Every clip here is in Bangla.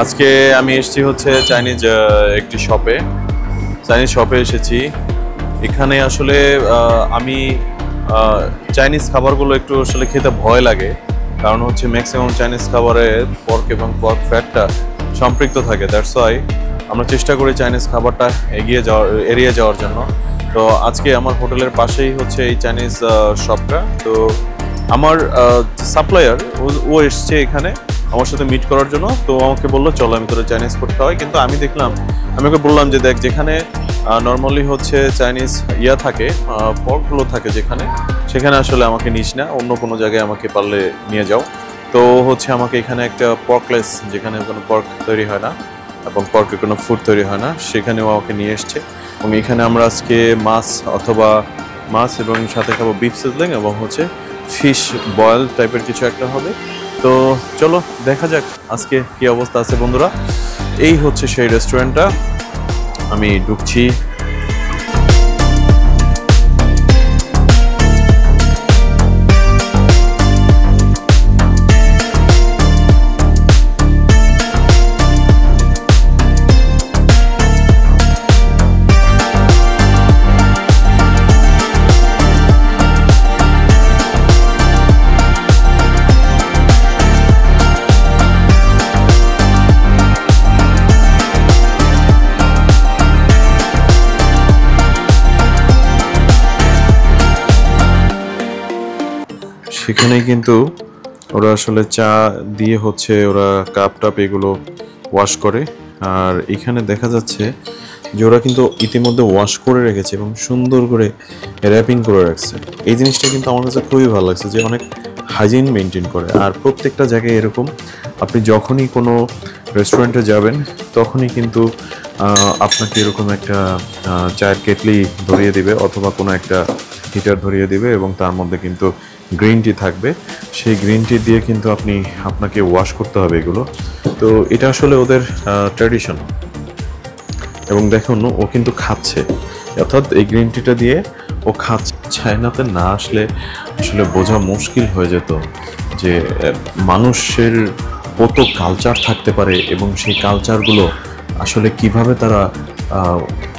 আজকে আমি এসেছি হচ্ছে চাইনিজ একটি শপে এসেছি। এখানে আসলে আমি চাইনিজ খাবারগুলো একটু আসলে খেতে ভয় লাগে, কারণ হচ্ছে ম্যাক্সিমাম চাইনিজ খাবারে পর্ক এবং পর্ক ফ্যাটটা সম্পৃক্ত থাকে। দ্যাটস ওয়াই আমরা চেষ্টা করি চাইনিজ খাবারটা এড়িয়ে যাওয়ার জন্য। তো আজকে আমার হোটেলের পাশেই হচ্ছে এই চাইনিজ শপটা। তো আমার সাপ্লায়ার ও এসছে এখানে আমার সাথে মিট করার জন্য। তো আমাকে বললো চলো আমি তোরা চাইনিজ ফুড খাওয়াই। কিন্তু আমি ওকে বললাম যে দেখ, যেখানে নর্মালি হচ্ছে চাইনিজ থাকে, পর্কগুলো থাকে সেখানে আসলে আমাকে নিস না, অন্য কোনো জায়গায় আমাকে পারলে নিয়ে যাও। তো হচ্ছে আমাকে এখানে একটা পর্কলেস, যেখানে কোনো পর্ক তৈরি হয় না এবং পর্কের কোনো ফুড তৈরি হয় না, সেখানেও আমাকে নিয়ে এসছে। এবং এখানে আমরা আজকে মাছ এবং সাথে খাবো বিফ সিজলিং এবং হচ্ছে ফিশ বয়েল টাইপের কিছু একটা হবে। তো চলো দেখা যাক আজকে কি অবস্থা আছে বন্ধুরা। এই হচ্ছে সেই রেস্টুরেন্টটা, আমি ঢুকছি। সেখানেই কিন্তু ওরা আসলে চা দিয়ে হচ্ছে ওরা কাপ টাপ এগুলো ওয়াশ করে। আর এখানে দেখা যাচ্ছে যে ওরা কিন্তু ইতিমধ্যে ওয়াশ করে রেখেছে এবং সুন্দর করে র্যাপিং করে রাখছে। এই জিনিসটা কিন্তু আমার কাছে খুবই ভালো লাগছে যে অনেক হাইজিন মেনটেন করে। আর প্রত্যেকটা জায়গায় এরকম, আপনি যখনই কোনো রেস্টুরেন্টে যাবেন তখনই কিন্তু আপনাকে এরকম একটা চায়ের কেটলি ধরিয়ে দিবে অথবা কোনো একটা হিটার ধরিয়ে দিবে এবং তার মধ্যে কিন্তু গ্রিন টি থাকবে। সেই গ্রিন টি দিয়ে কিন্তু আপনাকে ওয়াশ করতে হবে এগুলো। তো এটা আসলে ওদের ট্র্যাডিশন। এবং দেখুন ও কিন্তু খাচ্ছে, অর্থাৎ এই গ্রিন টিটা দিয়ে ও খাচ্ছে। চায়নাতে না আসলে বোঝা মুশকিল হয়ে যেত যে মানুষের কত কালচার থাকতে পারে এবং সেই কালচারগুলো আসলে কিভাবে তারা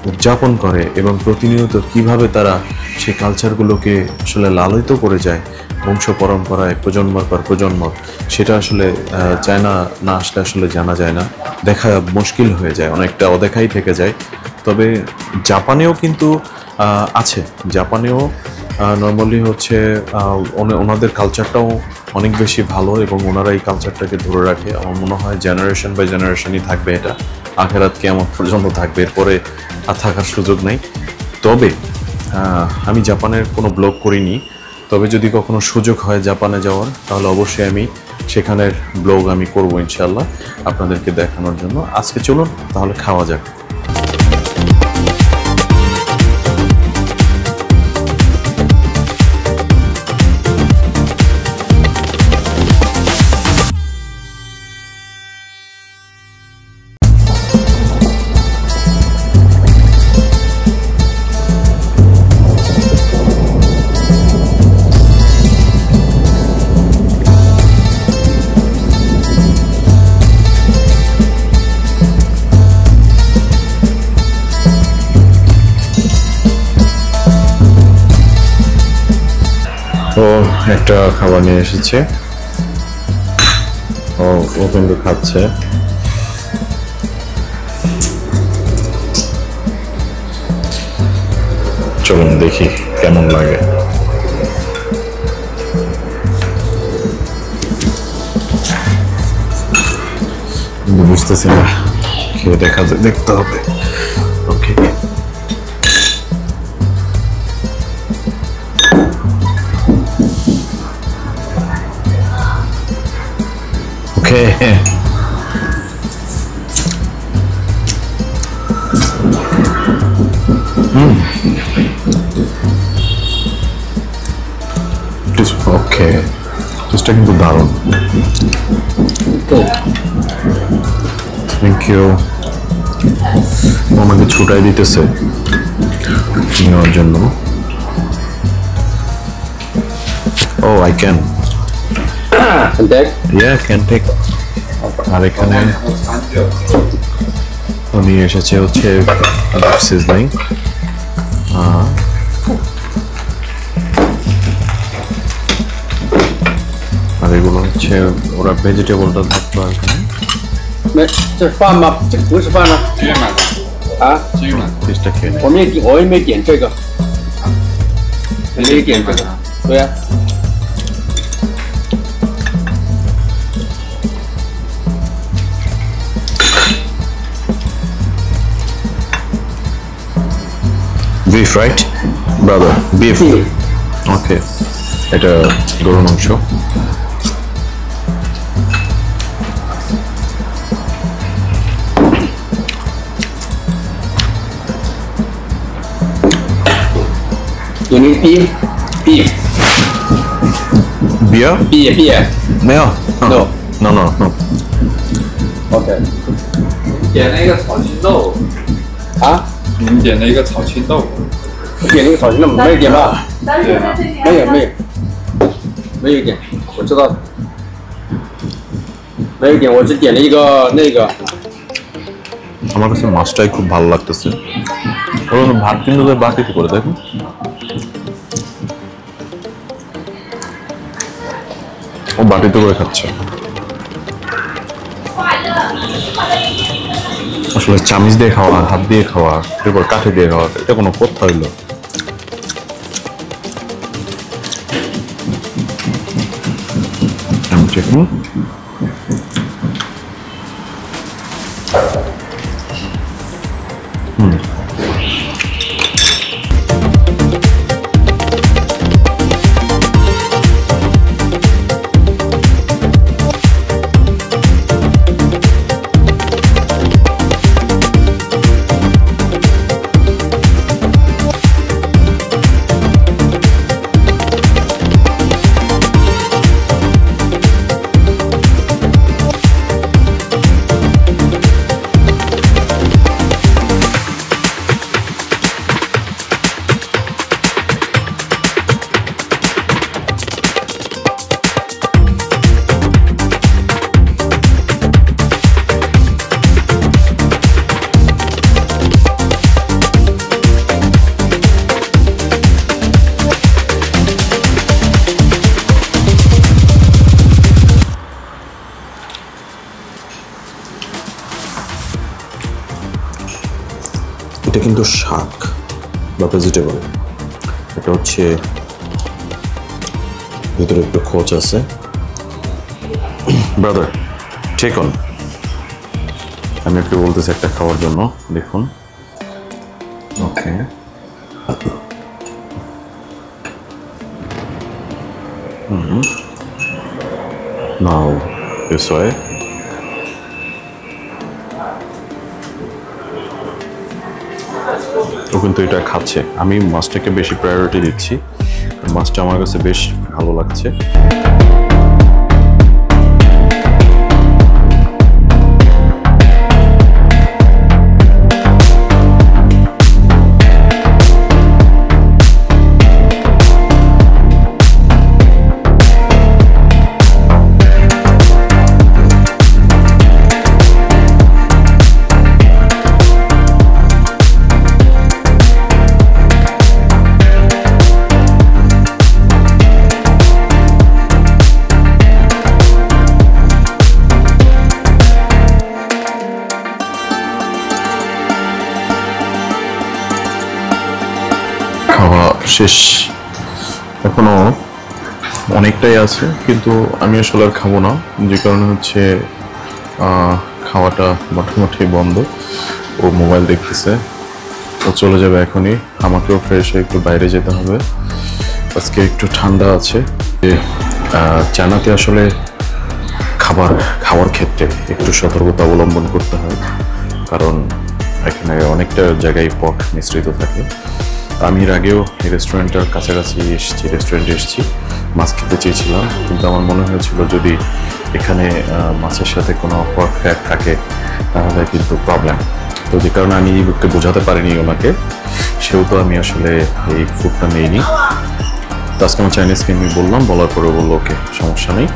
উদযাপন করে এবং প্রতিনিয়ত কিভাবে তারা সেই কালচারগুলোকে আসলে লালিত করে যায় বংশ পরম্পরায় প্রজন্মর পর প্রজন্ম। সেটা আসলে চায়না না আসলে আসলে জানা যায় না, দেখা মুশকিল হয়ে যায়, অনেকটা অদেখাই থেকে যায়। তবে জাপানেও কিন্তু আছে, জাপানেও নর্মালি হচ্ছে ওনাদের কালচারটাও অনেক বেশি ভালো এবং ওনারা এই কালচারটাকে ধরে রাখে। আমার মনে হয় জেনারেশন বাই জেনারেশনই থাকবে এটা, আখেরাত কিয়ামত পর্যন্ত থাকবে, এরপরে আর থাকার সুযোগ নেই। তবে আমি জাপানের কোনো ব্লগ করিনি, তবে যদি কখনো সুযোগ হয় জাপানে যাওয়ার তাহলে অবশ্যই আমি সেখানের ব্লগ আমি করবো ইনশাল্লাহ আপনাদেরকে দেখানোর জন্য। আজকে চলুন তাহলে খাওয়া যাক। ও একটা খাবার নিয়ে এসেছে, ও কিন্তু খাচ্ছে। চলুন দেখি কেমন লাগে। বুঝতেছি না, খেয়ে দেখতে হবে। ওকে, ওকে, টেস্টটা কিন্তু দারুণ। Thank you. আমাকে ছুটাই দিতেছে নেওয়ার জন্য। Oh, I can. Can take? Yeah, can take. আর এখানে তো নিয়ে এসেছে হচ্ছে সিজনিং, আর এগুলো হচ্ছে ওরা ভেজিটেবলটা থাকতো আর কি। 没，这是饭吗？这个不是饭吗？这个买的，啊，这个买的。 পিসটা খেয়ে নেয়। 我也没点这个，没点这个。对呀、Beef, right, brother? Beef. Beef. Okay. এটা গরুর মাংস।有那个 beef beef Beer? beef beef 没有。 No. No, no, no. OK 点了一个炒青豆，啊，你们点了一个炒青豆，点那个炒青豆没有点吧？但是在这里没有点，我知道没有点，我只点了一个那个。 আমার কাছে মাছটাই খুব ভালো লাগতেছে। ওর ভাত কিন্তু বাটিতে করে দেখুন। ও বাটিতে করে খাচ্ছে। আসলে চামচ দিয়ে খাওয়া, হাত দিয়ে খাওয়া, এরপর কাঠি দিয়ে খাওয়া, এটা কোনো কথা হইলো? আমি দেখুন। এটা কিন্তু শাক বা ভেজিটেবল। এটা হচ্ছে ভিতরে একটু খোঁজ আছে। ব্রাদার ঠিক অন, আমি একটু বলতেছি একটা খাওয়ার জন্য, দেখুন। ওকে, নাও this way. ও কিন্তু এটা খাচ্ছে। আমি মাছটাকে বেশি প্রায়োরিটি দিচ্ছি, মাছটা আমার কাছে বেশ ভালো লাগছে। খাওয়া শেষ, এখনো অনেকটাই আছে, কিন্তু আমি আসলে আর খাবো না, যে কারণে হচ্ছে খাওয়াটা মোটামুটি বন্ধ। ও মোবাইল দেখতেছে, ও চলে যাবে এখনই। আমাকেও ফ্রেশ হয়ে একটু বাইরে যেতে হবে, আজকে একটু ঠান্ডা আছে। চায়নাতে আসলে খাওয়ার ক্ষেত্রে একটু সতর্কতা অবলম্বন করতে হয়, কারণ এখানে অনেকটা জায়গায় পক মিশ্রিত থাকে। আমি এর আগেও এই রেস্টুরেন্টের কাছাকাছি রেস্টুরেন্টে এসেছি, মাছ খেতে চেয়েছিলাম, কিন্তু আমার মনে হয়েছিল যদি এখানে মাছের সাথে কোনো পর্ক ফ্যাট থাকে তাহলে কিন্তু প্রবলেম। তো যে কারণে আমি এই বুককে বোঝাতে পারিনি ওনাকে, সেহেতু আমি আসলে এই ফুডটা নিইনি। তো আজকে আমার চাইনিজকে আমি বলার পরে বললো ওকে সমস্যা নেই,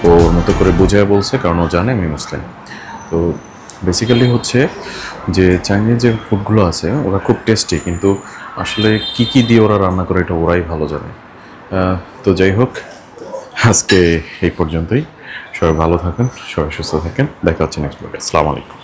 ও মতো করে বুঝিয়ে বলছে, কারণ ও জানে আমি মুসলিম। তো বেসিক্যালি হচ্ছে যে চাইনিজ যে ফুডগুলো আছে ওরা খুব টেস্টি, কিন্তু আসলে কি কি দিয়ে ওরা রান্না করে এটা ওরাই ভালো জানে। তো যাই হোক, আজকে এই পর্যন্তই। সবাই ভালো থাকেন, সবাই সুস্থ থাকেন, দেখা হচ্ছে নেক্সট ব্লগে। আসসালামু আলাইকুম।